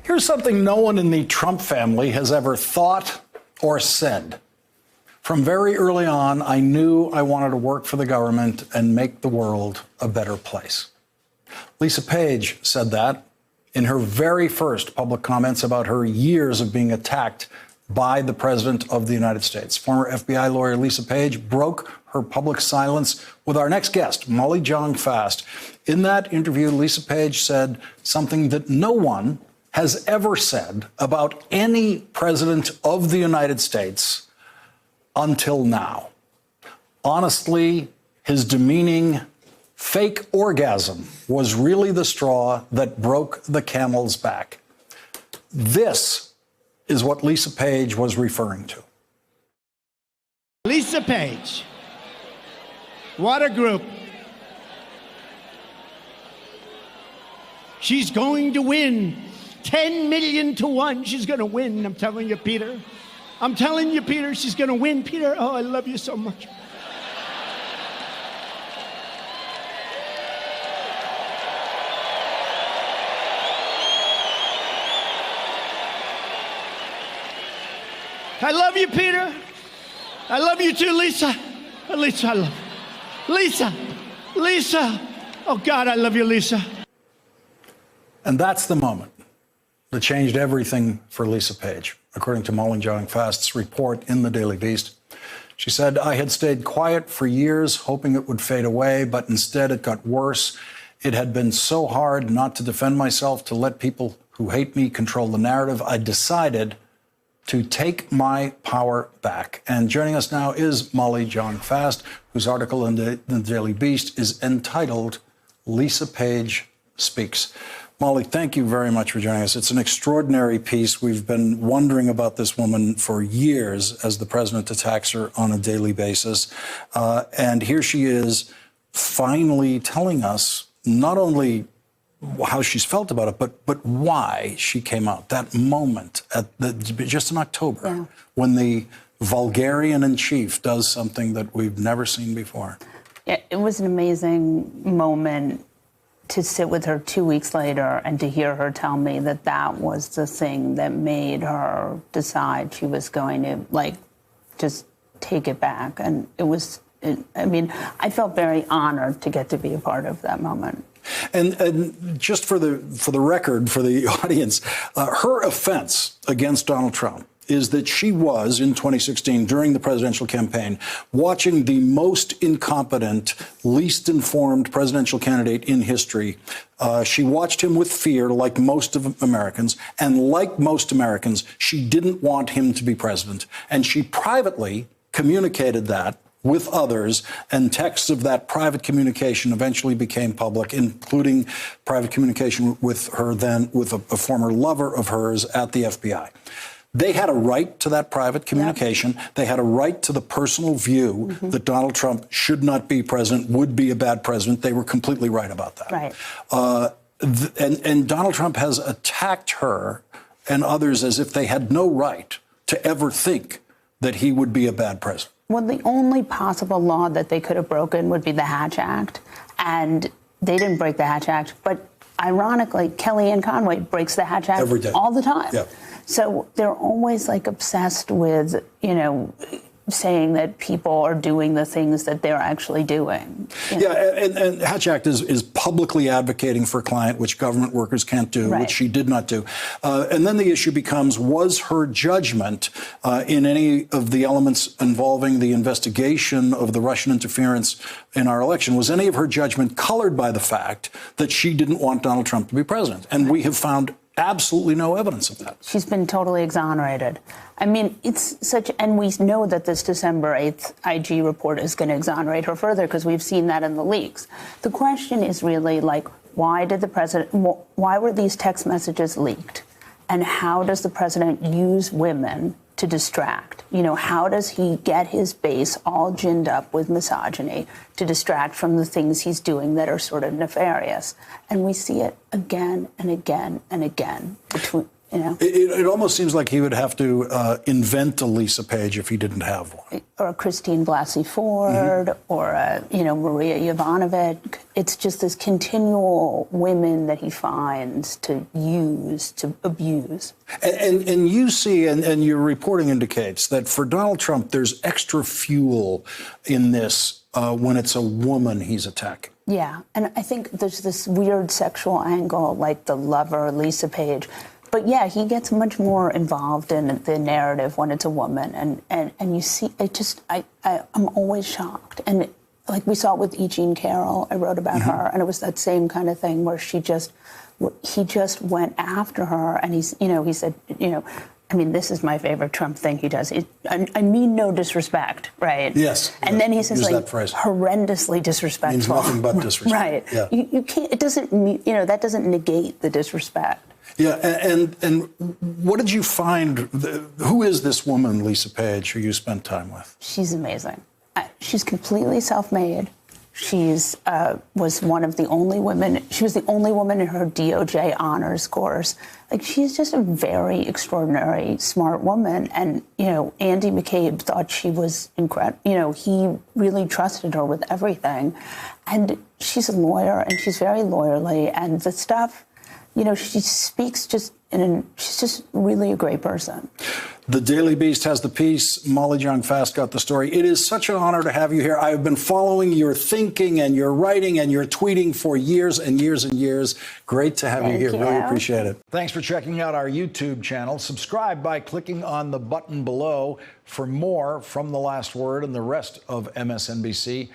Here's something no one in the Trump family has ever thought or said. From very early on, I knew I wanted to work for the government and make the world a better place. Lisa Page said that in her very first public comments about her years of being attacked by the President of the United States. Former FBI lawyer Lisa Page broke her public silence with our next guest, Molly Jong-Fast. In that interview, Lisa Page said something that no one has ever said about any president of the United States until now. Honestly, his demeaning fake orgasm was really the straw that broke the camel's back. This is what Lisa Page was referring to. Lisa Page, what a group. She's going to win 10 million to 1. She's going to win. I'm telling you, Peter. I'm telling you, Peter, she's going to win. Peter, oh, I love you so much. I love you, Peter. I love you too, Lisa. Lisa, I love you. Lisa. Lisa. Oh, God, I love you, Lisa. And that's the moment that changed everything for Lisa Page. According to Molly Jong-Fast's report in the Daily Beast, she said, I had stayed quiet for years, hoping it would fade away, but instead it got worse. It had been so hard not to defend myself, to let people who hate me control the narrative. I decided to take my power back. And joining us now is Molly Jong-Fast, whose article in the Daily Beast is entitled, Lisa Page Speaks. Molly, thank you very much for joining us. It's an extraordinary piece. We've been wondering about this woman for years as the president attacks her on a daily basis. And here she is finally telling us not only how she's felt about it, but why she came out. That moment just in October, when the Vulgarian-in-chief does something that we've never seen before. Yeah, it was an amazing moment to sit with her 2 weeks later and to hear her tell me that that was the thing that made her decide she was going to, just take it back. And it was, I felt very honored to get to be a part of that moment. And just for the record, for the audience, her offense against Donald Trump is that she was, in 2016, during the presidential campaign, watching the most incompetent, least informed presidential candidate in history. She watched him with fear, like most of Americans. And like most Americans, she didn't want him to be president. And she privately communicated that with others, and texts of that private communication eventually became public, including private communication with her then, with a former lover of hers at the FBI. They had a right to that private communication. Yep. They had a right to the personal view that Donald Trump should not be president, would be a bad president. They were completely right about that. Right. And Donald Trump has attacked her and others as if they had no right to ever think that he would be a bad president. Well, the only possible law that they could have broken would be the Hatch Act. And they didn't break the Hatch Act. But ironically, Kellyanne Conway breaks the Hatch Act every day, all the time. Yep. So they're always obsessed with, saying that people are doing the things that they're actually doing. Yeah, and Hatch Act is publicly advocating for a client, which government workers can't do, right, which she did not do. And then the issue becomes, was her judgment in any of the elements involving the investigation of the Russian interference in our election, was any of her judgment colored by the fact that she didn't want Donald Trump to be president? And we have found absolutely no evidence of that. She's been totally exonerated. It's such, and we know that this December 8th IG report is going to exonerate her further because we've seen that in the leaks. The question is really why were these text messages leaked? And how does the president use women to distract? How does he get his base all ginned up with misogyny to distract from the things he's doing that are sort of nefarious? And we see it again and again and again You know, It almost seems like he would have to invent a Lisa Page if he didn't have one. or Christine Blasey Ford, or Maria Yovanovitch. It's just this continual women that he finds to use, to abuse. And you see, and your reporting indicates that for Donald Trump, there's extra fuel in this when it's a woman he's attacking. Yeah, and I think there's this weird sexual angle, like the lover, Lisa Page. But yeah, he gets much more involved in the narrative when it's a woman, and you see, I'm always shocked. And like we saw it with E. Jean Carroll, I wrote about her, and it was that same kind of thing where he just went after her, and he said, I mean, this is my favorite Trump thing he does. I mean no disrespect, right? Yes. And then he says, use like, that phrase. Horrendously disrespectful. Means nothing but disrespect. Right. Yeah. You can't, it doesn't, that doesn't negate the disrespect. Yeah, and what did you find? Who is this woman, Lisa Page, who you spent time with? She's amazing. She's completely self-made. She's was one of the only women. She was the only woman in her DOJ honors course. Like, she's just a very extraordinary, smart woman. And Andy McCabe thought she was incredible. He really trusted her with everything. And she's a lawyer, and she's very lawyerly. And the stuff, she speaks just she's just really a great person. The Daily Beast has the piece. Molly Jong-Fast got the story. It is such an honor to have you here. I've been following your thinking and your writing and your tweeting for years and years and years. Great to have you here. Really appreciate it. Thanks for checking out our YouTube channel. Subscribe by clicking on the button below for more from The Last Word and the rest of MSNBC.